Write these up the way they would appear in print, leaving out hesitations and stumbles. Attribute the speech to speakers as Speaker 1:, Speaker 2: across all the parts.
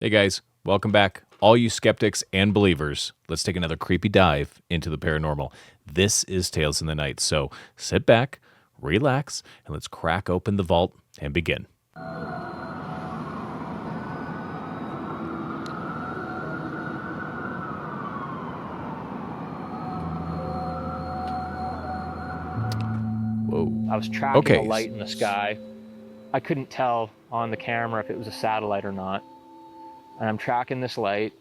Speaker 1: Hey guys, welcome back. All you skeptics and believers, let's take another creepy dive into the paranormal. This is Tales in the Night, so sit back, relax, and let's crack open the vault and begin. Whoa.
Speaker 2: I was tracking
Speaker 1: Okay.
Speaker 2: a light in the sky. I couldn't tell on the camera if it was a satellite or not. And I'm tracking this light.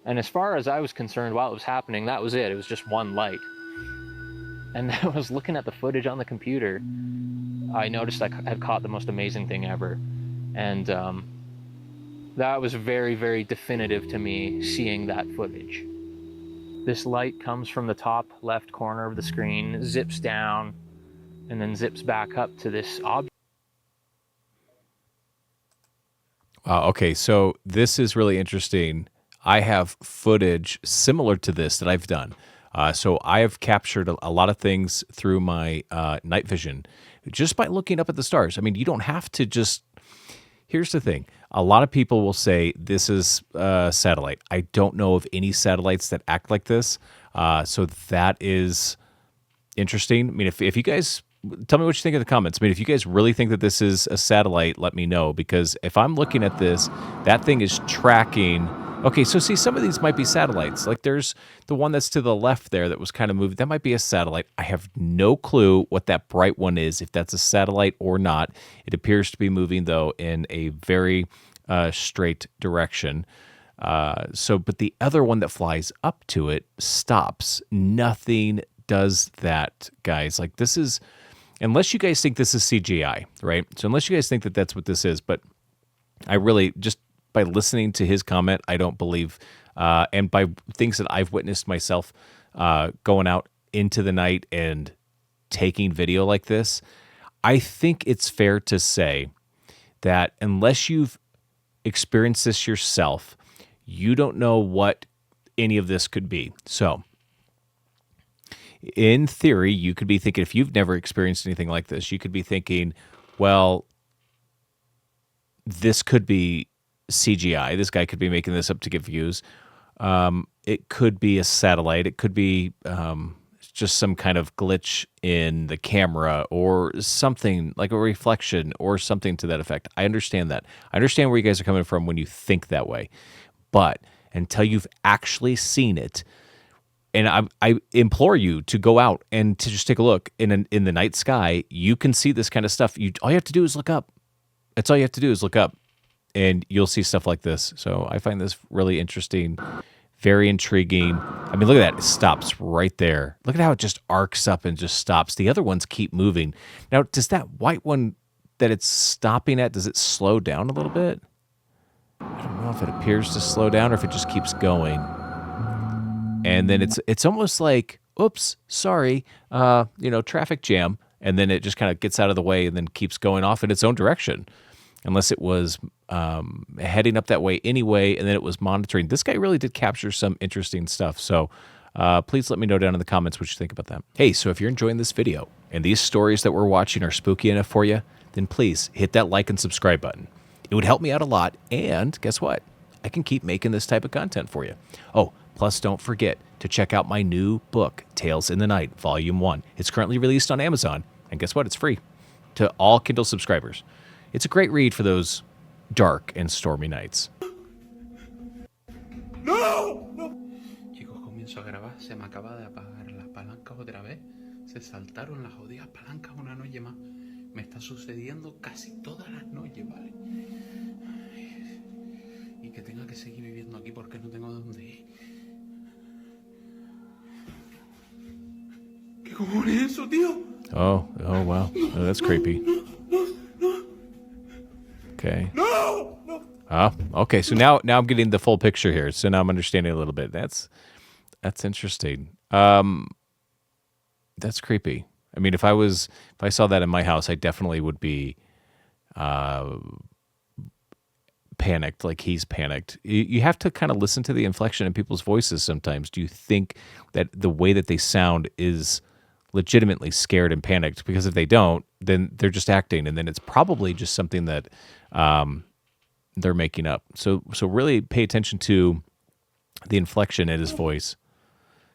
Speaker 2: And as far as I was concerned while it was happening, that was it. It was just one light. And I was looking at the footage on the computer. I noticed I had caught the most amazing thing ever. And that was very, very definitive to me, seeing that footage. This light comes from the top left corner of the screen, zips down, and then zips back up to this object.
Speaker 1: Wow, okay, so this is really interesting. I have footage similar to this that I've done. So I have captured a lot of things through my night vision just by looking up at the stars. I mean, you don't have to just. Here's the thing. A lot of people will say this is a satellite. I don't know of any satellites that act like this. So that is interesting. I mean, if you guys tell me what you think in the comments. I mean, if you guys really think that this is a satellite, let me know, because if I'm looking at this, that thing is tracking. Okay, so see, some of these might be satellites. Like there's the one that's to the left there that was kind of moved. That might be a satellite. I have no clue what that bright one is, if that's a satellite or not. It appears to be moving, though, in a very straight direction. But the other one that flies up to it stops. Nothing does that, guys. Like this is, unless you guys think this is CGI, right? So unless you guys think that that's what this is, but I really just by listening to his comment, I don't believe, and by things that I've witnessed myself, going out into the night and taking video like this, I think it's fair to say that unless you've experienced this yourself, you don't know what any of this could be. So in theory, you could be thinking, if you've never experienced anything like this, you could be thinking, well, this could be CGI. This guy could be making this up to get views. It could be a satellite. It could be just some kind of glitch in the camera or something like a reflection or something to that effect. I understand that. I understand where you guys are coming from when you think that way. But until you've actually seen it, and I implore you to go out and to just take a look in the night sky. You can see this kind of stuff. All you have to do is look up. That's all you have to do is look up, and you'll see stuff like this. So I find this really interesting, very intriguing. I mean, look at that. It stops right there. Look at how it just arcs up and just stops. The other ones keep moving. Now, does that white one that it's stopping at, does it slow down a little bit? I don't know if it appears to slow down or if it just keeps going. And then it's almost like, oops, sorry, traffic jam. And then it just kind of gets out of the way and then keeps going off in its own direction. Unless it was heading up that way anyway, and then it was monitoring. This guy really did capture some interesting stuff. So please let me know down in the comments what you think about that. Hey, so if you're enjoying this video and these stories that we're watching are spooky enough for you, then please hit that like and subscribe button. It would help me out a lot, and guess what? I can keep making this type of content for you. Oh, plus don't forget to check out my new book, Tales in the Night, Volume 1. It's currently released on Amazon, and guess what? It's free to all Kindle subscribers. It's a great read for those dark and stormy nights.
Speaker 3: ¡No! Chicos, comienzo a grabar. Se me acaba de apagar las palancas otra vez. Se saltaron las jodidas palancas una noche más. Me está sucediendo casi todas las noches, ¿vale? Y que tenga que seguir viviendo aquí porque no tengo dónde ir. ¿Qué cojones es eso, tío?
Speaker 1: Oh, wow. Oh, that's creepy. Okay.
Speaker 3: No! No!
Speaker 1: Okay. So now I'm getting the full picture here. So now I'm understanding a little bit. That's interesting. That's creepy. I mean, if I saw that in my house, I definitely would be panicked, like he's panicked. You have to kind of listen to the inflection in people's voices sometimes. Do you think that the way that they sound is legitimately scared and panicked? Because if they don't, then they're just acting, and then it's probably just something that they're making up. So really pay attention to the inflection in his voice.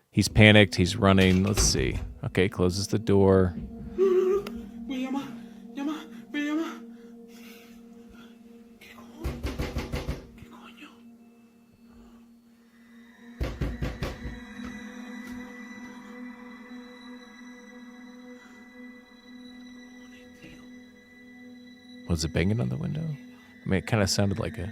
Speaker 1: He's panicked. He's running. Let's see. Okay, closes the door.
Speaker 3: Me llama, me llama. ¿Qué coño?
Speaker 1: Was it banging on the window? I mean, it kind of sounded like it.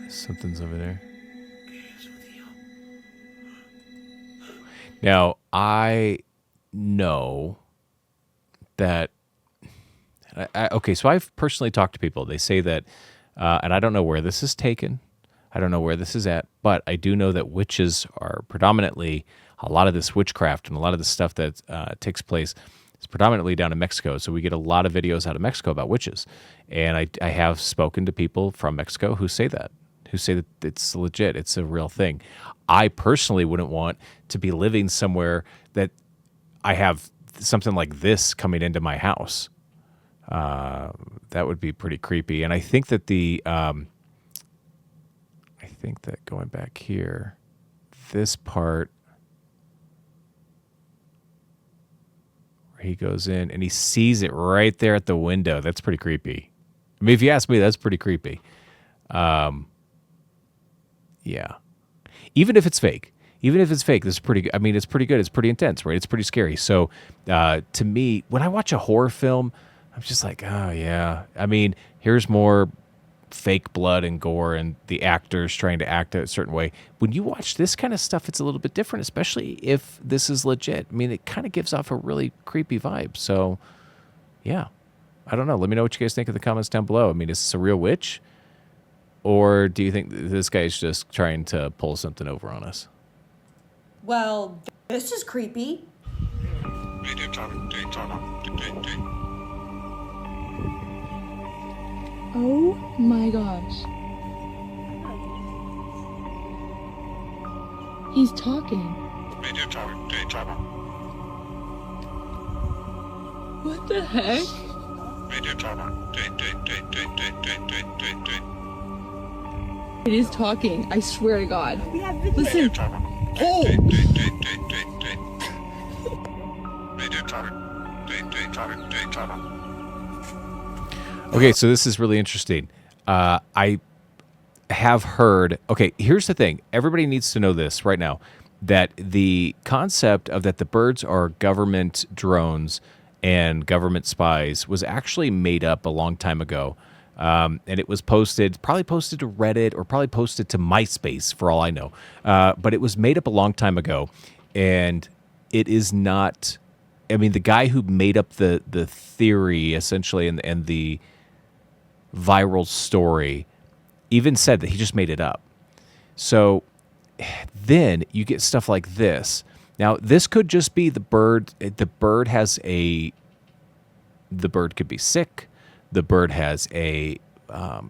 Speaker 1: Something's over there. Now, I know that... okay, so I've personally talked to people. They say that, and I don't know where this is taken. I don't know where this is at, but I do know that witches are predominantly, a lot of this witchcraft and a lot of the stuff that takes place is predominantly down in Mexico. So we get a lot of videos out of Mexico about witches. And I have spoken to people from Mexico who say that it's legit. It's a real thing. I personally wouldn't want to be living somewhere that I have something like this coming into my house. That would be pretty creepy. And I think that going back here, this part where he goes in and he sees it right there at the window. That's pretty creepy. I mean, if you ask me, that's pretty creepy. Yeah. Even if it's fake, this is pretty, I mean, it's pretty good. It's pretty intense, right? It's pretty scary. So, to me, when I watch a horror film, I'm just like, oh yeah. I mean, here's more fake blood and gore and the actors trying to act a certain way. When you watch this kind of stuff, it's a little bit different, especially if this is legit. I mean, it kind of gives off a really creepy vibe. So, yeah. I don't know. Let me know what you guys think in the comments down below. I mean, is this a real witch? Or do you think this guy's just trying to pull something over on us?
Speaker 4: Well, this is creepy.
Speaker 5: Oh my gosh. He's talking. What the heck? It is talking, I swear to God. Listen. Oh!
Speaker 1: Okay, so this is really interesting. I have heard... Okay, here's the thing. Everybody needs to know this right now, that the concept of that the birds are government drones and government spies was actually made up a long time ago. And it was probably posted to Reddit or probably posted to MySpace for all I know. But it was made up a long time ago, and it is not... I mean, the guy who made up the theory, essentially, and the viral story, even said that he just made it up. So then you get stuff like this. Now, this could just be the bird. The bird could be sick. The bird has a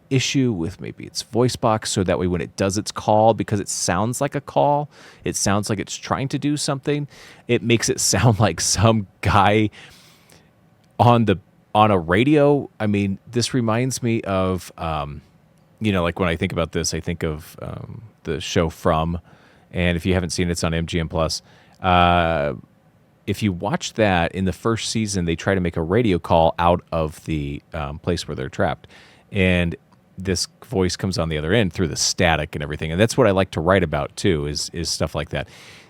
Speaker 1: issue with maybe its voice box, so that way when it does its call, because it sounds like a call, it sounds like it's trying to do something, it makes it sound like some guy on a radio. I mean, this reminds me of, like when I think about this, I think of the show From, and if you haven't seen it, it's on MGM Plus. If you watch that, in the first season, they try to make a radio call out of the place where they're trapped. And this voice comes on the other end through the static and everything. And that's what I like to write about, too, is stuff like that.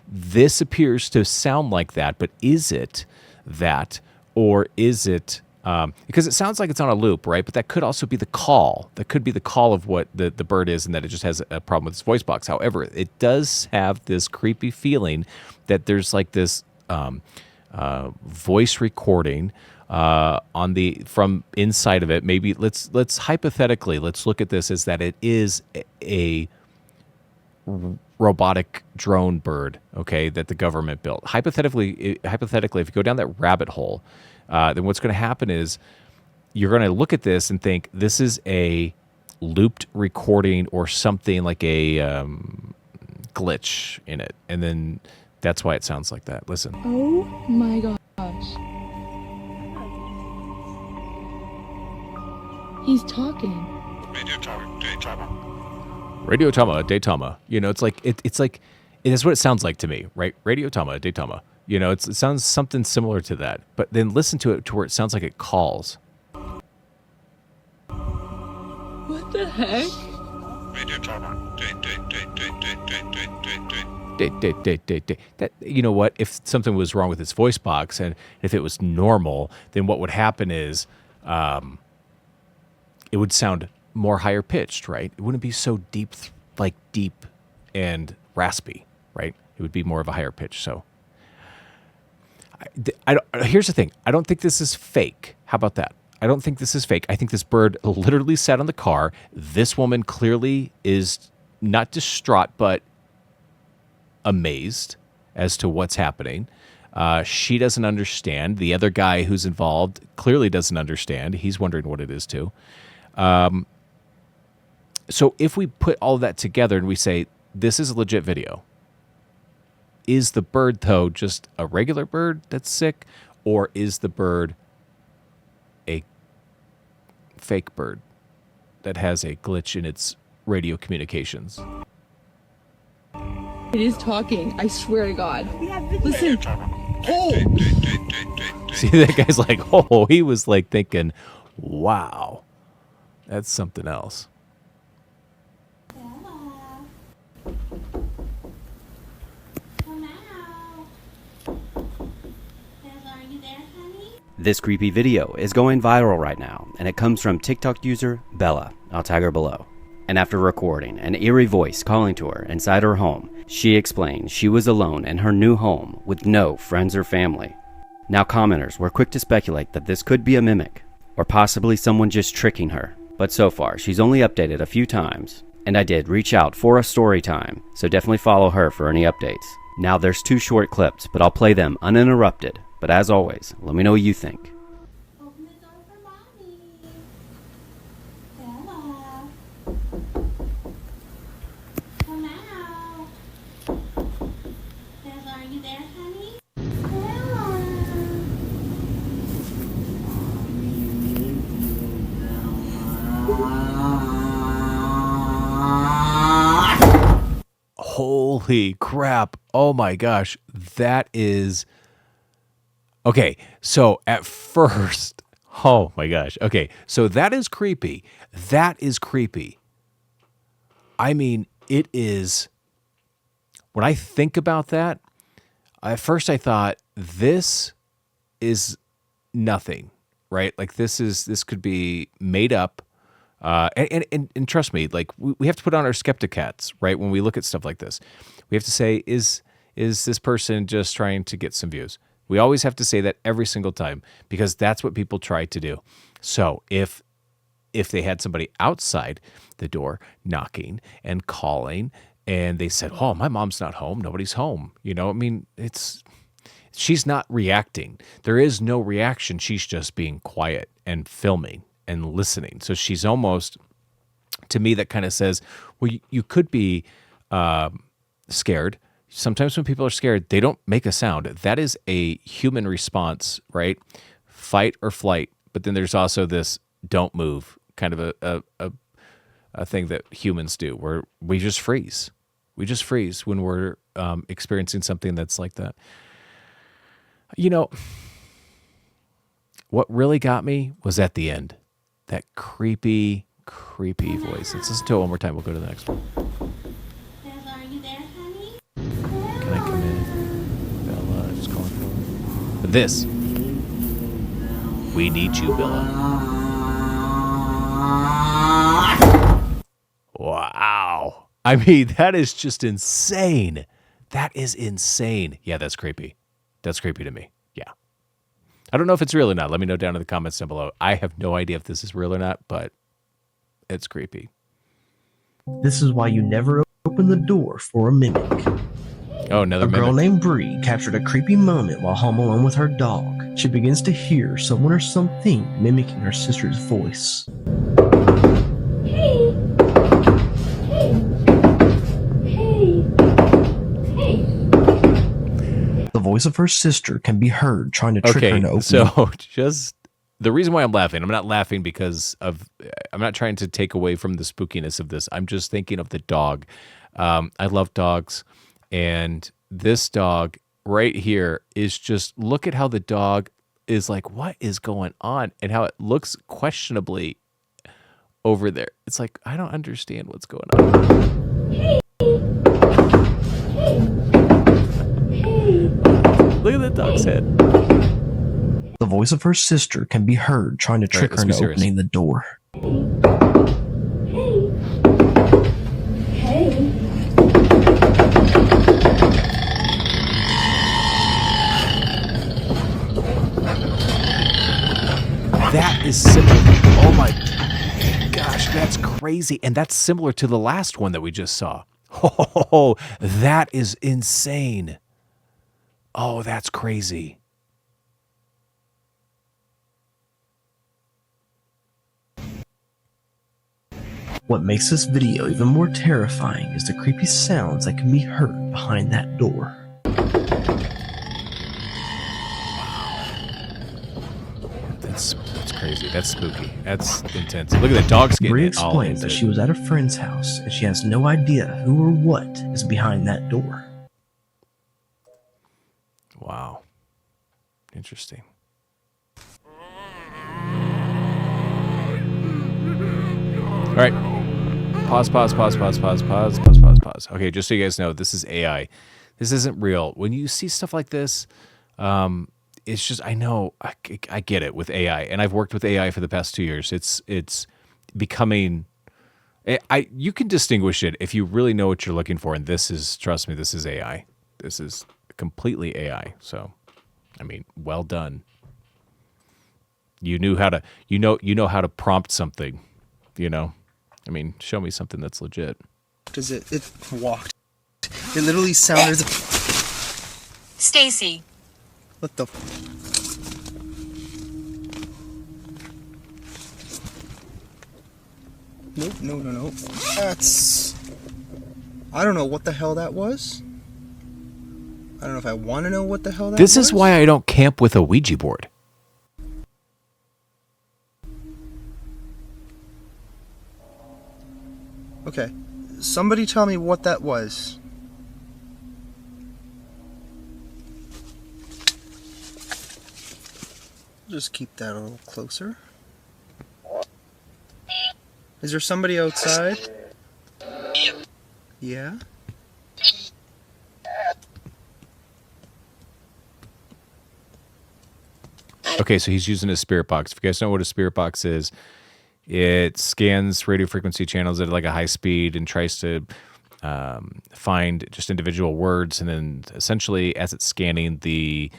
Speaker 1: This appears to sound like that, but is it that? Or is it... because it sounds like it's on a loop, right? But that could also be the call. That could be the call of what the bird is, and that it just has a problem with its voice box. However, it does have this creepy feeling that there's like this... voice recording from inside of it. Maybe let's hypothetically look at this as that it is a robotic drone bird, okay, that the government built. Hypothetically, if you go down that rabbit hole, then what's going to happen is you're going to look at this and think this is a looped recording or something like a glitch in it, and then that's why it sounds like that. Listen.
Speaker 5: Oh my gosh. He's talking.
Speaker 1: Radio Tama, Daytama. It's like it's like that's what it sounds like to me, right? Radio Tama, Daytama. It sounds something similar to that. But then listen to it to where it sounds like it calls.
Speaker 5: What the heck?
Speaker 6: Radio Tama.
Speaker 1: That, you know what? If something was wrong with its voice box, and if it was normal, then what would happen is it would sound more higher pitched, right? It wouldn't be so deep and raspy, right? It would be more of a higher pitch. So here's the thing. I don't think this is fake. How about that? I don't think this is fake. I think this bird literally sat on the car. This woman clearly is not distraught, but amazed as to what's happening. She doesn't understand. The other guy who's involved clearly doesn't understand. He's wondering what it is too. So if we put all of that together and we say, this is a legit video, is the bird, though, just a regular bird that's sick, or is the bird a fake bird that has a glitch in its radio communications?
Speaker 5: It is talking. I swear to God. Listen. Oh!
Speaker 1: See, that guy's like, oh, he was like thinking, wow, that's something else.
Speaker 7: This creepy video is going viral right now, and it comes from TikTok user Bella. I'll tag her below. And after recording an eerie voice calling to her inside her home, she explained she was alone in her new home with no friends or family. Now commenters were quick to speculate that this could be a mimic, or possibly someone just tricking her. But so far, she's only updated a few times, and I did reach out for a story time, so definitely follow her for any updates. Now there's 2 short clips, but I'll play them uninterrupted. But as always, let me know what you think.
Speaker 8: Open the door for mommy. Bella. Come out. Bella, are you there, honey? Bella.
Speaker 1: Holy crap. Oh my gosh. That is... Okay, so at first, oh my gosh. Okay, so that is creepy. That is creepy. I mean, it is... When I think about that, at first I thought, this is nothing, right? Like this could be made up. And trust me, like we have to put on our skeptic hats, right? When we look at stuff like this, we have to say, is this person just trying to get some views? We always have to say that every single time, because that's what people try to do. So if they had somebody outside the door knocking and calling, and they said, oh, my mom's not home, nobody's home. I mean, she's not reacting. There is no reaction. She's just being quiet and filming and listening. So she's almost, to me, that kind of says, well, you could be scared. Sometimes when people are scared, they don't make a sound. That is a human response, right? Fight or flight. But then there's also this don't move kind of a thing that humans do, where we just freeze. We just freeze when we're experiencing something that's like that. What really got me was at the end. That creepy, creepy voice. Let's listen to it one more time. We'll go to the next one.
Speaker 8: Bella, are you there, honey?
Speaker 1: Can I come in? Bella, just calling for her. But this. We need you, Bella. Wow. I mean, that is just insane. That is insane. Yeah, that's creepy. That's creepy to me. Yeah. I don't know if it's real or not. Let me know down in the comments down below. I have no idea if this is real or not, but it's creepy.
Speaker 9: This is why you never open the door for a mimic.
Speaker 1: Oh, another mimic.
Speaker 9: A girl named Bree captured a creepy moment while home alone with her dog. She begins to hear someone or something mimicking her sister's voice.
Speaker 8: Hey! Hey! Hey!
Speaker 9: voice of her sister can be heard trying to trick her into opening.
Speaker 1: So just the reason why I'm laughing, I'm not laughing because of, I'm not trying to take away from the spookiness of this. I'm just thinking of the dog. I love dogs, and this dog right here is just, look at how the dog is like, what is going on? And how it looks questionably over there. It's like, I don't understand what's going on. Look at the dog's head.
Speaker 9: The voice of her sister can be heard trying to trick her into opening the door.
Speaker 1: That is similar. Oh my gosh, that's crazy. And that's similar to the last one that we just saw. Oh, that is insane. Oh, that's crazy.
Speaker 9: What makes this video even more terrifying is the creepy sounds that can be heard behind that door.
Speaker 1: That's crazy. That's spooky. That's intense. Look at the dogs getting
Speaker 9: Bree
Speaker 1: it all
Speaker 9: explains
Speaker 1: into
Speaker 9: that
Speaker 1: it.
Speaker 9: she was at a friend's house and she has no idea who or what is behind that door.
Speaker 1: Wow. Interesting. All right. Pause. Okay, just so you guys know, this is AI. This isn't real. When you see stuff like this, it's just, I know, I get it with AI, and I've worked with AI for the past 2 years. It's becoming, you can distinguish it if you really know what you're looking for, and this is, trust me, this is AI. This is completely AI. So, I mean, well done. You knew how to, you know how to prompt something, you know? I mean, show me something that's legit.
Speaker 10: Does it walked. It literally sounded
Speaker 11: Stacy.
Speaker 10: What the Nope, no. That's, I don't know what the hell that was. I don't know if I want to know what the hell that was.
Speaker 1: This is why I don't camp with a Ouija board.
Speaker 10: Okay, somebody tell me what that was. Just keep that a little closer. Is there somebody outside? Yeah?
Speaker 1: Okay, so he's using a spirit box. If you guys know what a spirit box is, it scans radio frequency channels at like a high speed and tries to find just individual words, and then essentially as it's scanning, the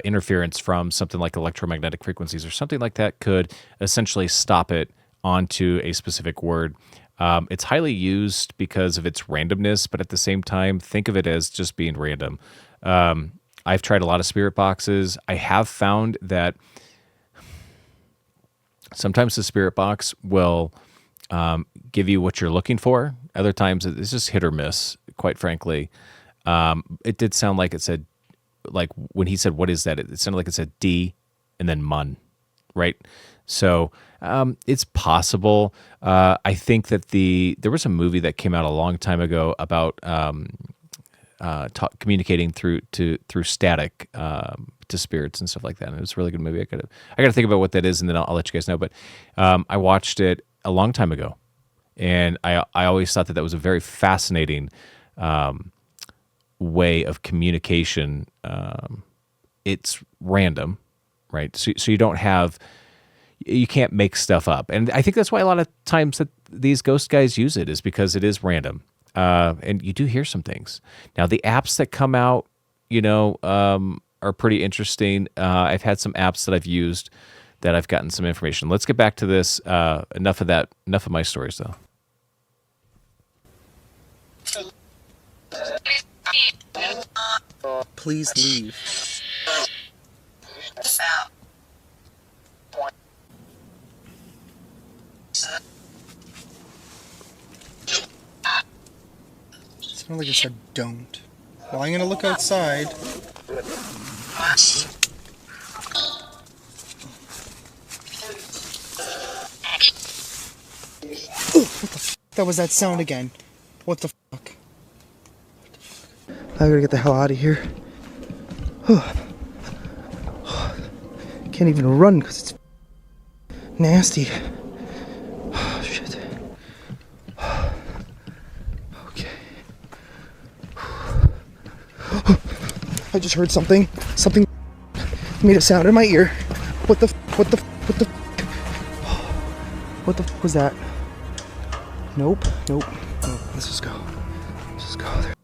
Speaker 1: interference from something like electromagnetic frequencies or something like that could essentially stop it onto a specific word. It's highly used because of its randomness, but at the same time, think of it as just being random. I've tried a lot of spirit boxes. I have found that sometimes the spirit box will give you what you're looking for. Other times it's just hit or miss, quite frankly. It did sound like it said, like when he said, what is that? It sounded like it said D and then mun, right? So it's possible. I think that there was a movie that came out a long time ago about communicating through static to spirits and stuff like that. And it was a really good movie. I gotta think about what that is, and then I'll let you guys know. But I watched it a long time ago, and I always thought that was a very fascinating way of communication. It's random, right? So you can't make stuff up, and I think that's why a lot of times that these ghost guys use it is because it is random. And you do hear some things. Now, the apps that come out, are pretty interesting. I've had some apps that I've used that I've gotten some information. Let's get back to this. Enough of that. Enough of my stories, though.
Speaker 10: Please leave. Sounded like it said don't. Well, I'm gonna look outside. That was that sound again. What the fuck? I gotta get the hell out of here. Can't even run because it's nasty. Oh, shit. Okay. I just heard something. Something made a sound in my ear. What the was that? Nope. Let's just go there.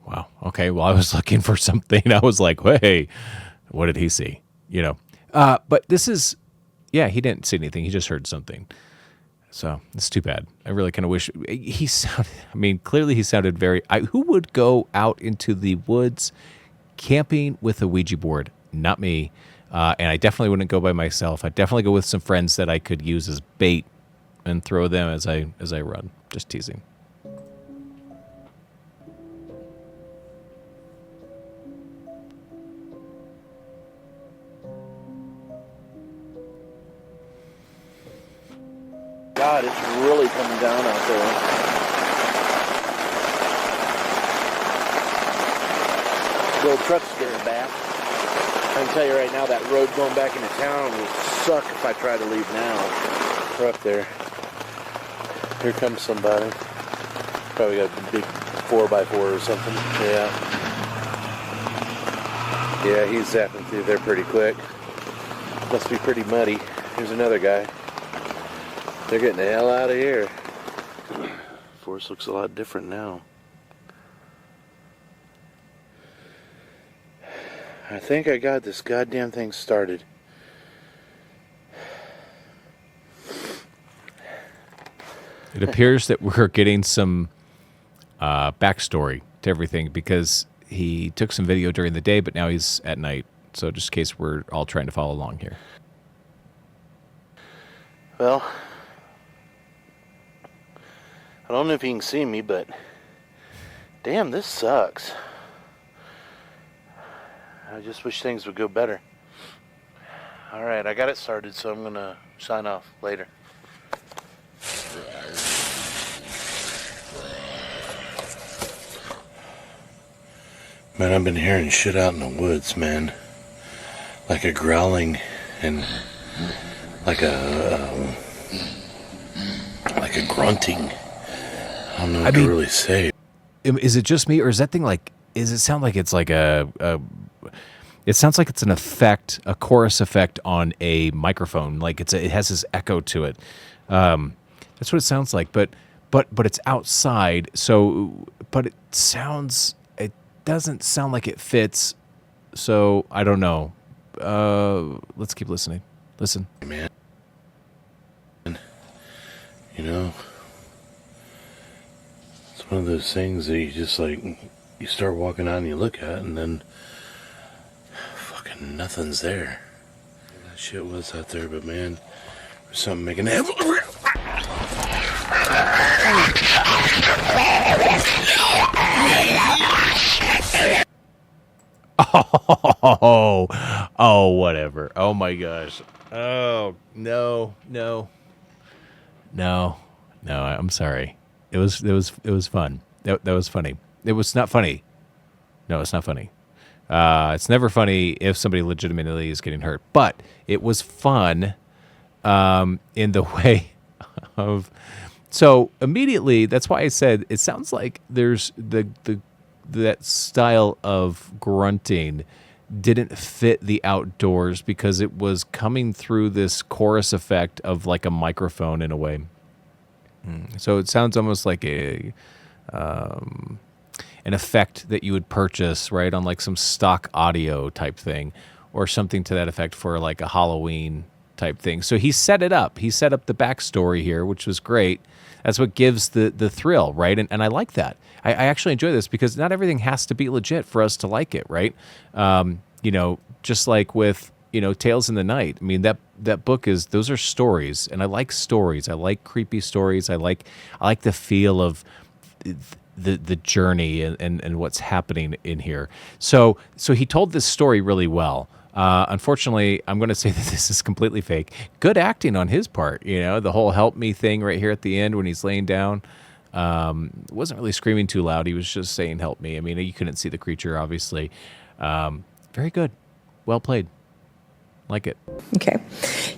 Speaker 1: Wow. Okay. Well, I was looking for something. I was like, hey, what did he see? You know, but this is, yeah, he didn't see anything. He just heard something. So it's too bad. I really kind of wish he sounded, I mean, clearly he sounded very, who would go out into the woods camping with a Ouija board? Not me. And I definitely wouldn't go by myself. I'd definitely go with some friends that I could use as bait and throw them as I run. Just teasing.
Speaker 11: God, it's really coming down out there. The old truck's getting back. I can tell you right now, that road going back into town will suck if I try to leave now. We're up there. Here comes somebody. Probably got a big 4x4 or something. Yeah, he's zapping through there pretty quick. Must be pretty muddy. Here's another guy. They're getting the hell out of here. Forest looks a lot different now. I think I got this goddamn thing started.
Speaker 1: It appears that we're getting some backstory to everything because he took some video during the day, but now he's at night. So just in case we're all trying to follow along here.
Speaker 11: Well, I don't know if you can see me, but damn, this sucks. I just wish things would go better. Alright, I got it started, so I'm gonna sign off later. Man, I've been hearing shit out in the woods, man. Like a growling and like a grunting. I don't know what to really say.
Speaker 1: Is it just me, or is that thing like? Is it sound like it's like it sounds like it's an effect, a chorus effect on a microphone. Like it has this echo to it. That's what it sounds like. But it's outside. So, but it doesn't sound like it fits. So I don't know. Let's keep listening. Listen,
Speaker 11: man. You know, it's one of those things that you just like, you start walking out and you look at, and then fucking nothing's there. That shit was out there, but man, there's something making that.
Speaker 1: Oh, whatever. Oh my gosh. Oh, no. I'm sorry. It was fun. That was funny. It was not funny. No, it's not funny. It's never funny if somebody legitimately is getting hurt, but it was fun in the way of. So immediately, that's why I said it sounds like there's that style of grunting didn't fit the outdoors because it was coming through this chorus effect of like a microphone in a way. So it sounds almost like an effect that you would purchase, right, on like some stock audio type thing or something to that effect for like a Halloween type thing. So he set it up. He set up the backstory here, which was great. That's what gives the thrill, right? And I like that. I actually enjoy this because not everything has to be legit for us to like it, right? Just like with, Tales in the Night. I mean, that book those are stories, and I like stories. I like creepy stories. I like the feel of the journey and what's happening in here. So he told this story really well. Unfortunately, I'm going to say that this is completely fake. Good acting on his part, the whole help me thing right here at the end when he's laying down. Wasn't really screaming too loud. He was just saying, help me. I mean, you couldn't see the creature, obviously. Very good. Well played. Like it.
Speaker 4: Okay.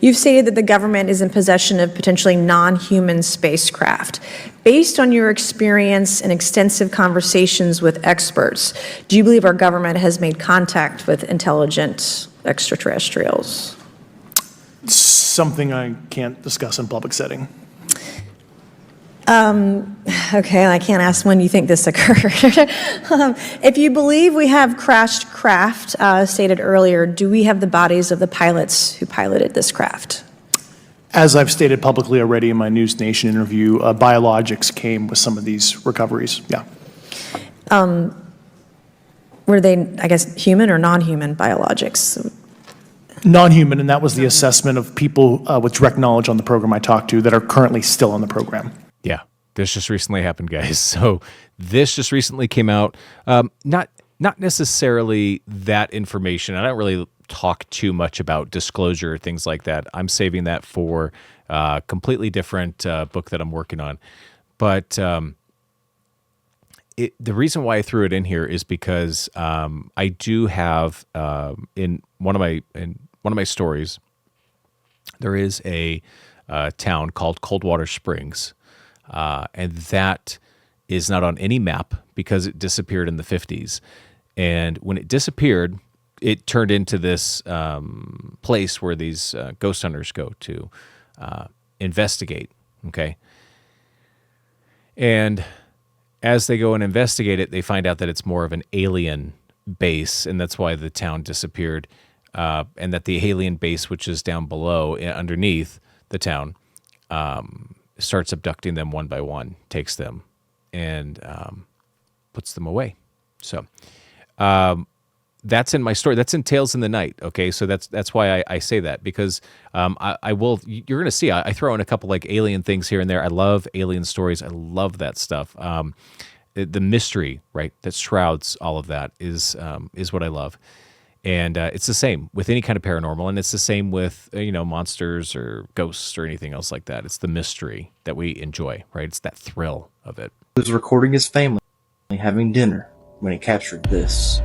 Speaker 4: You've stated that the government is in possession of potentially non-human spacecraft. Based on your experience and extensive conversations with experts, do you believe our government has made contact with intelligent extraterrestrials?
Speaker 12: Something I can't discuss in public setting.
Speaker 4: Okay, I can't ask when you think this occurred. If you believe we have crashed craft, stated earlier, do we have the bodies of the pilots who piloted this craft?
Speaker 12: As I've stated publicly already in my News Nation interview, biologics came with some of these recoveries. Yeah.
Speaker 4: Were they, I guess, human or non-human biologics?
Speaker 12: Non-human, and that was the assessment of people with direct knowledge on the program I talked to that are currently still on the program.
Speaker 1: Yeah, this just recently happened, guys. So this just recently came out. Not necessarily that information. I don't really talk too much about disclosure or things like that. I'm saving that for a completely different book that I'm working on. But the reason why I threw it in here is because I do have in one of my stories, there is a town called Coldwater Springs. And that is not on any map because it disappeared in the 50s. And when it disappeared, it turned into this place where these ghost hunters go to investigate, okay? And as they go and investigate it, they find out that it's more of an alien base, and that's why the town disappeared, and that the alien base, which is down below, underneath the town, starts abducting them one by one, takes them, and puts them away. So that's in my story. That's in Tales in the Night. Okay, so that's why I say that, because I will. You're going to see. I throw in a couple like alien things here and there. I love alien stories. I love that stuff. The mystery, right, that shrouds all of that is what I love. And it's the same with any kind of paranormal, and it's the same with monsters or ghosts or anything else like that. It's the mystery that we enjoy, right? It's that thrill of it.
Speaker 9: He was recording his family having dinner when he captured this.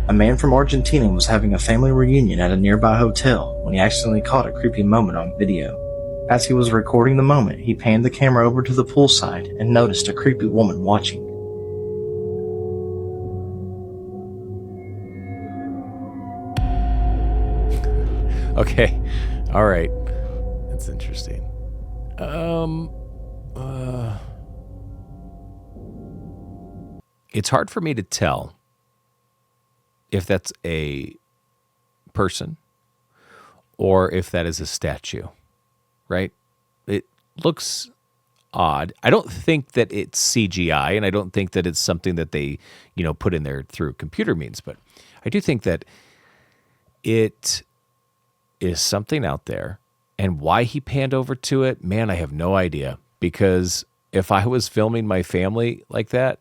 Speaker 9: A man from Argentina was having a family reunion at a nearby hotel when he accidentally caught a creepy moment on video. As he was recording the moment, he panned the camera over to the poolside and noticed a creepy woman watching.
Speaker 1: Okay. All right. That's interesting. It's hard for me to tell if that's a person or if that is a statue, right? It looks odd. I don't think that it's CGI, and I don't think that it's something that they, put in there through computer means, but I do think that it is something out there, and why he panned over to it, man, I have no idea. Because if I was filming my family like that,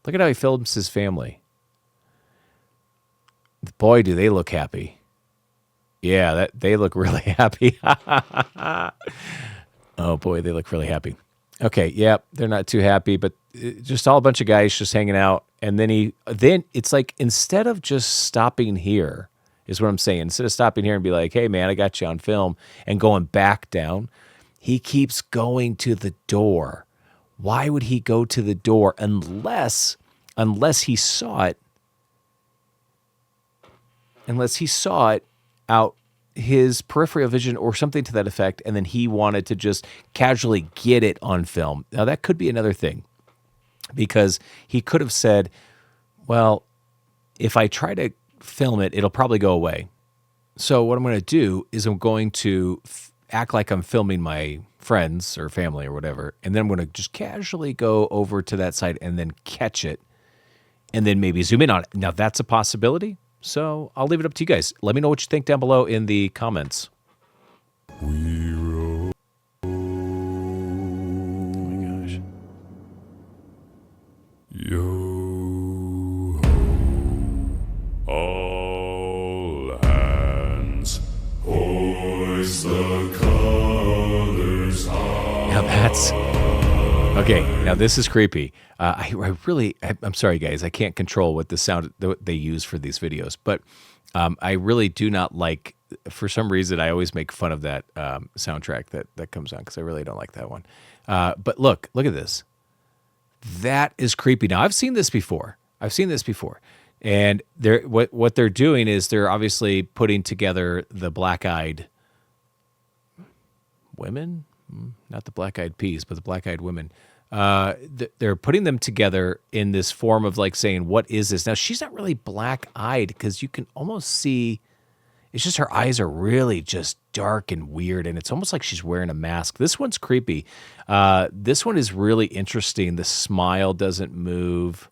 Speaker 1: look at how he films his family. Boy, do they look happy. Yeah, they look really happy. Oh boy, they look really happy. Okay, yeah, they're not too happy, but just all a bunch of guys just hanging out, and then it's like, instead of just stopping here, is what I'm saying. Instead of stopping here and be like, hey, man, I got you on film, and going back down, he keeps going to the door. Why would he go to the door unless he saw it? Unless he saw it out his peripheral vision or something to that effect, and then he wanted to just casually get it on film. Now, that could be another thing, because he could have said, well, if I try to film it, it'll probably go away. So what I'm going to do is I'm going to act like I'm filming my friends or family or whatever, and then I'm going to just casually go over to that side and then catch it, and then maybe zoom in on it. Now, that's a possibility, so I'll leave it up to you guys. Let me know what you think down below in the comments. Oh my gosh.
Speaker 13: Yo ho, all hands, hoist the colors high.
Speaker 1: Now that's okay. Now this is creepy. I'm sorry, guys. I can't control what the sound they use for these videos, but I really do not like. For some reason, I always make fun of that soundtrack that comes on because I really don't like that one. But look at this. That is creepy. Now I've seen this before. And what they're doing is they're obviously putting together the black-eyed women, not the black-eyed peas, but the black-eyed women. They're putting them together in this form of like saying, "What is this?" Now she's not really black-eyed because you can almost see. It's just her eyes are really just dark and weird, and it's almost like she's wearing a mask. This one's creepy. This one is really interesting. The smile doesn't move.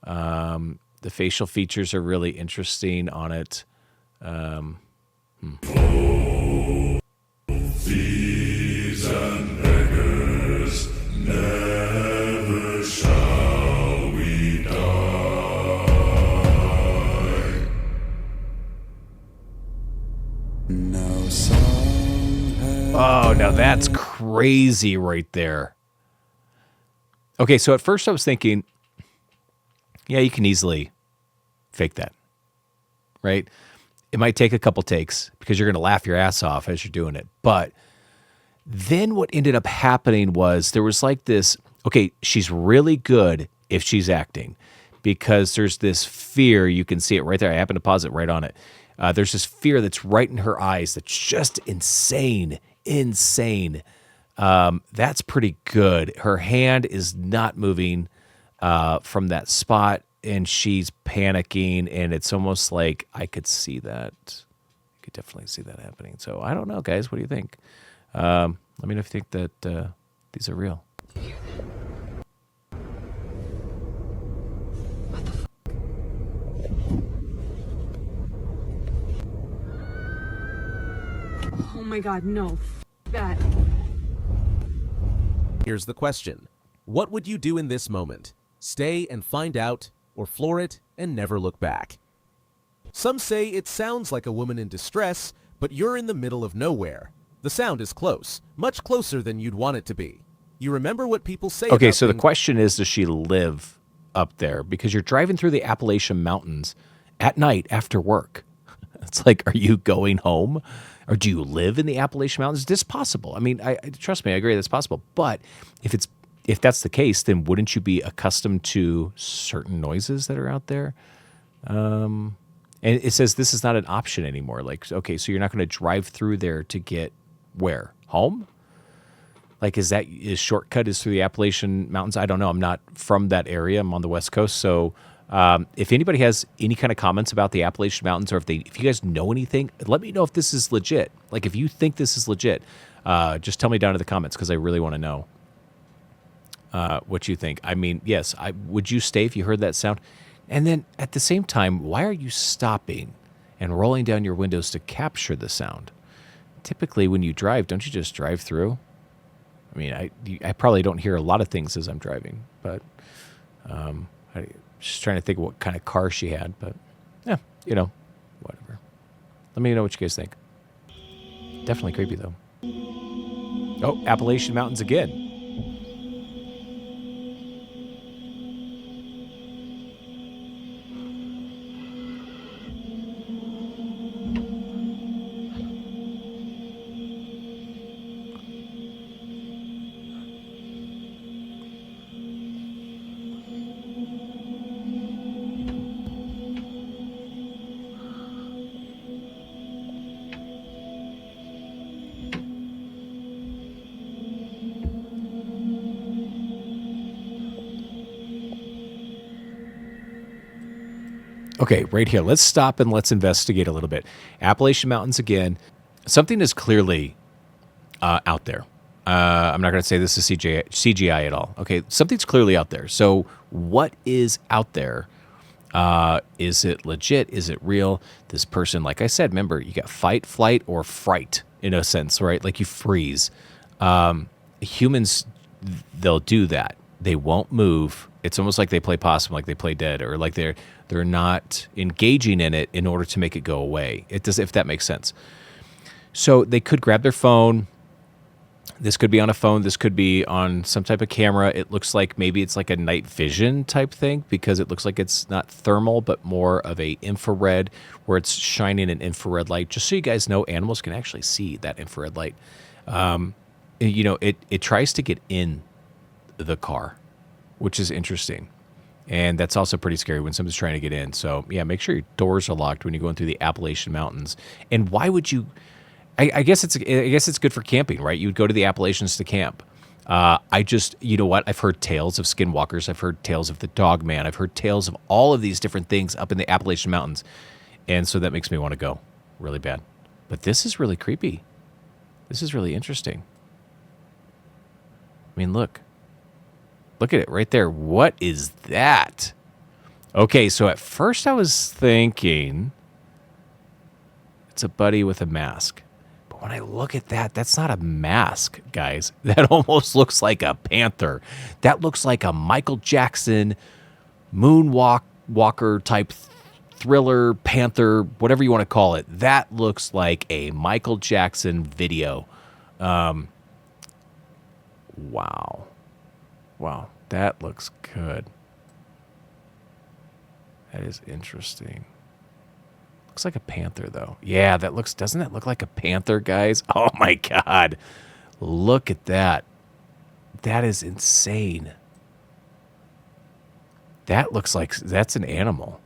Speaker 1: The facial features are really interesting on it.
Speaker 13: Thieves and beggars, never shall we die. No song.
Speaker 1: Oh, now that's crazy right there. Okay, so at first I was thinking, yeah, you can easily fake that, right? It might take a couple takes because you're going to laugh your ass off as you're doing it. But then what ended up happening was there was like this, okay, she's really good if she's acting because there's this fear. You can see it right there. I happen to pause it right on it. There's this fear that's right in her eyes that's just insane. That's pretty good. Her hand is not moving from that spot, and she's panicking, and it's almost like I could see that. I could definitely see that happening. So I don't know, guys. What do you think? Let me know if you think that these are real.
Speaker 5: Oh my God, no. That.
Speaker 14: Here's the question. What would you do in this moment? Stay and find out, or floor it and never look back? Some say it sounds like a woman in distress, but you're in the middle of nowhere. The sound is close, much closer than you'd want it to be. You remember what people say
Speaker 1: Okay,
Speaker 14: about
Speaker 1: so the
Speaker 14: things-
Speaker 1: question is, does she live up there? Because you're driving through the Appalachian Mountains at night after work. It's like, are you going home? Or do you live in the Appalachian Mountains? Is this possible? I mean, I trust me, I agree that's possible. But if that's the case, then wouldn't you be accustomed to certain noises that are out there? And it says this is not an option anymore. Like, okay, so you're not going to drive through there to get where? Home? Like, is shortcut is through the Appalachian Mountains? I don't know. I'm not from that area. I'm on the West Coast. So if anybody has any kind of comments about the Appalachian Mountains, or if you guys know anything, let me know if this is legit. Like, if you think this is legit, just tell me down in the comments because I really want to know what you think. I mean, yes, would you stay if you heard that sound? And then at the same time, why are you stopping and rolling down your windows to capture the sound? Typically, when you drive, don't you just drive through? I mean, I probably don't hear a lot of things as I'm driving, but I'm just trying to think of what kind of car she had. But yeah, whatever. Let me know what you guys think. Definitely creepy, though. Oh, Appalachian Mountains again. Okay, right here. Let's stop and let's investigate a little bit. Appalachian Mountains again. Something is clearly out there. I'm not going to say this is CGI at all. Okay, something's clearly out there. So what is out there? Is it legit? Is it real? This person, like I said, remember, you got fight, flight, or fright in a sense, right? Like you freeze. Humans, they'll do that. They won't move It's almost like they play possum, like they play dead, or like they're not engaging in it in order to make it go away. It does, if that makes sense. So they could grab their phone. This could be on a phone. This could be on some type of camera. It looks like maybe it's like a night vision type thing, because it looks like it's not thermal, but more of a infrared, where it's shining an infrared light. Just so you guys know, animals can actually see that infrared light. You know, it tries to get in the car, which is interesting. And that's also pretty scary when someone's trying to get in. So yeah, make sure your doors are locked when you're going through the Appalachian Mountains. And why would you? I guess it's good for camping, right? You would go to the Appalachians to camp. You know what? I've heard tales of skinwalkers. I've heard tales of the dog man. I've heard tales of all of these different things up in the Appalachian Mountains. And so that makes me want to go really bad. But this is really creepy. This is really interesting. I mean, look at it right there. What is that? Okay, so at first I was thinking it's a buddy with a mask. But when I look at that, that's not a mask, guys. That almost looks like a panther. That looks like a Michael Jackson moonwalker type thriller, panther, whatever you want to call it. That looks like a Michael Jackson video. Wow, that looks good. That is interesting. Looks like a panther, though. Yeah, doesn't that look like a panther, guys? Oh my God. Look at that. That is insane. That looks like that's an animal.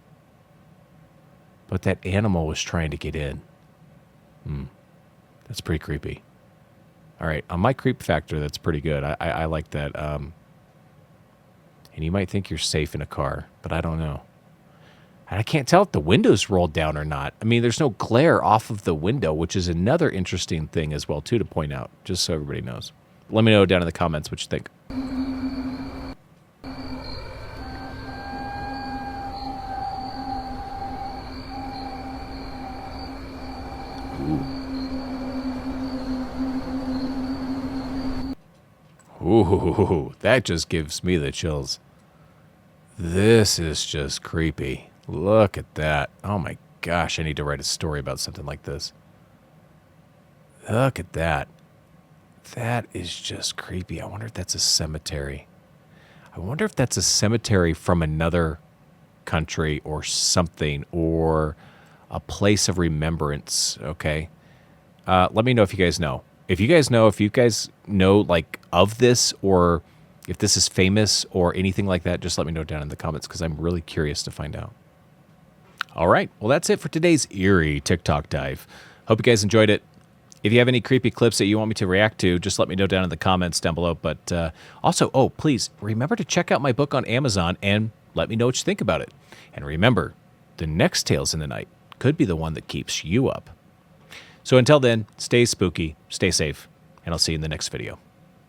Speaker 1: But that animal was trying to get in. That's pretty creepy. All right, on my creep factor, that's pretty good. I like that. And you might think you're safe in a car, but I don't know. And I can't tell if the window's rolled down or not. I mean, there's no glare off of the window, which is another interesting thing as well, too, to point out, just so everybody knows. Let me know down in the comments what you think. Ooh, that just gives me the chills. This is just creepy. Look at that. Oh my gosh, I need to write a story about something like this. Look at that. That is just creepy. I wonder if that's a cemetery. I wonder if that's a cemetery from another country or something, or a place of remembrance, okay? Let me know if you guys know. If you guys know like of this, or if this is famous or anything like that, just let me know down in the comments, because I'm really curious to find out. All right. Well, that's it for today's eerie TikTok dive. Hope you guys enjoyed it. If you have any creepy clips that you want me to react to, just let me know down in the comments down below. But also, please remember to check out my book on Amazon and let me know what you think about it. And remember, the next Tales in the Night could be the one that keeps you up. So until then, stay spooky, stay safe, and I'll see you in the next video.